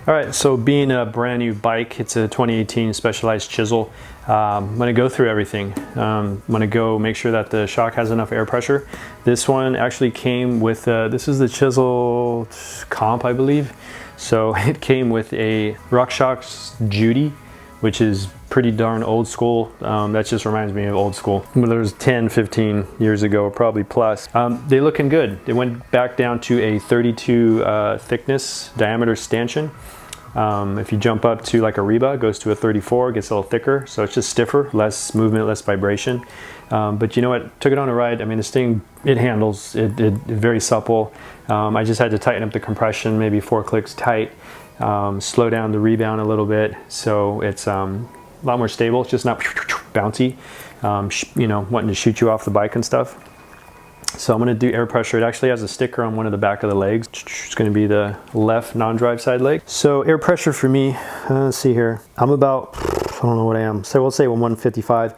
All right, so being a brand new bike, it's a 2018 Specialized Chisel. I'm gonna go through everything. I'm gonna go make sure that the shock has enough air pressure. This one actually came with, this is the Chisel comp, I believe. So it came with a Shox Judy, which is pretty darn old school. That just reminds me of old school. There was 10, 15 years ago, probably plus. They looking good. They went back down to a 32 thickness diameter stanchion. If you jump up to like a REBOUND, it goes to a 34, gets a little thicker, so it's just stiffer, less movement, less vibration. But you know what, took it on a ride. I mean, this thing, it handles, it very supple. I just had to tighten up the compression, maybe 4 clicks tight, slow down the rebound a little bit, so it's a lot more stable. It's just not bouncy, you know, wanting to shoot you off the bike and stuff. So I'm going to do air pressure. It actually has a sticker on one of the back of the legs. It's going to be the left non-drive side leg. So air pressure for me, let's see here. I'm about, I don't know what I am. So we'll say 155.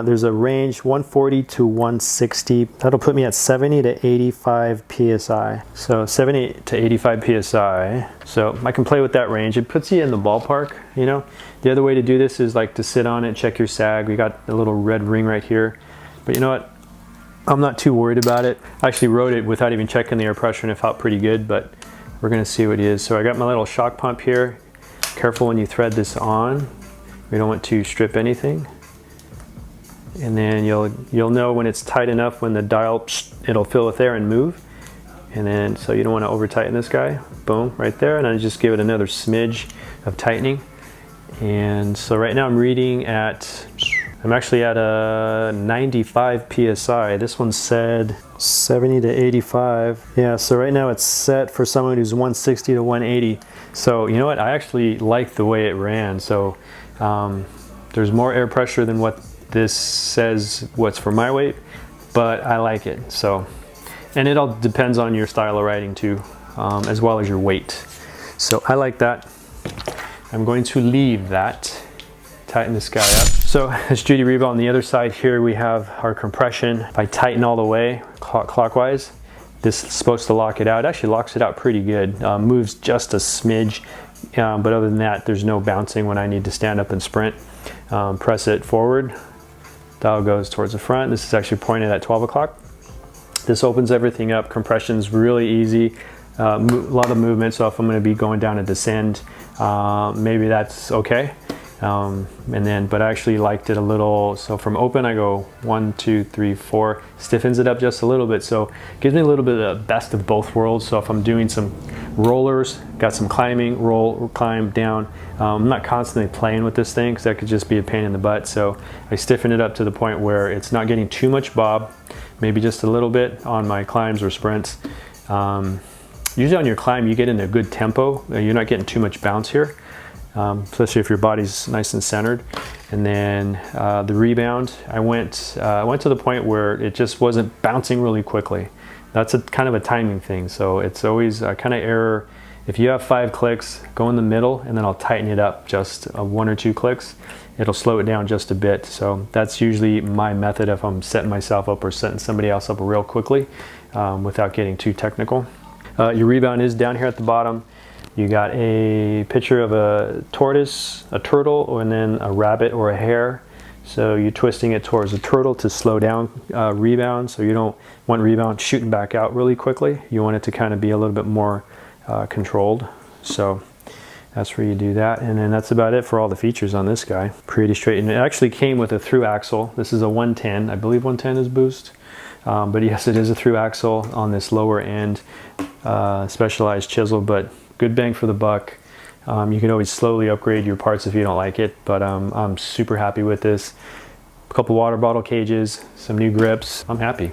There's a range 140 to 160. That'll put me at 70 to 85 PSI. So 70 to 85 PSI. So I can play with that range. It puts you in the ballpark, you know. The other way to do this is like to sit on it, check your sag. We got a little red ring right here. But you know what? I'm not too worried about it. I actually rode it without even checking the air pressure and it felt pretty good, but we're gonna see what it is. So I got my little shock pump here. Careful when you thread this on. We don't want to strip anything. And then you'll know when it's tight enough when the dial, it'll fill with air and move. And then, so you don't wanna over tighten this guy. Boom, right there. And I just give it another smidge of tightening. And so right now I'm reading at, I'm actually at a 95 PSI. This one said 70 to 85. Yeah, so right now it's set for someone who's 160 to 180. So you know what, I actually like the way it ran. So there's more air pressure than what this says what's for my weight, but I like it. So, and it all depends on your style of riding too, as well as your weight. So I like that. I'm going to leave that, tighten this guy up. So as Judy REBOUND, on the other side here we have our compression. If I tighten all the way clockwise, this is supposed to lock it out. It actually locks it out pretty good. Moves just a smidge, but other than that, there's no bouncing when I need to stand up and sprint. Press it forward, dial goes towards the front. This is actually pointed at 12 o'clock. This opens everything up. Compression's really easy. A lot of movement, so if I'm going to be going down a descent, maybe that's okay. But I actually liked it a little. So from open, I go 1, 2, 3, 4, stiffens it up just a little bit. So it gives me a little bit of the best of both worlds. So if I'm doing some rollers, got some climbing, roll, climb, down. I'm not constantly playing with this thing because that could just be a pain in the butt. So I stiffen it up to the point where it's not getting too much bob, maybe just a little bit on my climbs or sprints. Usually on your climb, you get in a good tempo. You're not getting too much bounce here. Especially if your body's nice and centered. And then the REBOUND, I went to the point where it just wasn't bouncing really quickly. That's a kind of a timing thing. So it's always a kind of error. If you have 5 clicks, go in the middle and then I'll tighten it up just 1 or 2 clicks. It'll slow it down just a bit. So that's usually my method if I'm setting myself up or setting somebody else up real quickly without getting too technical. Your REBOUND is down here at the bottom. You got a picture of a tortoise, a turtle, and then a rabbit or a hare. So you're twisting it towards a turtle to slow down REBOUND. So you don't want REBOUND shooting back out really quickly. You want it to kind of be a little bit more controlled. So that's where you do that. And then that's about it for all the features on this guy. Pretty straight. And it actually came with a through axle. This is a 110. I believe 110 is boost. But yes, it is a through axle on this lower end Specialized Chisel, but good bang for the buck. You can always slowly upgrade your parts if you don't like it, but I'm super happy with this. A couple water bottle cages, some new grips. I'm happy.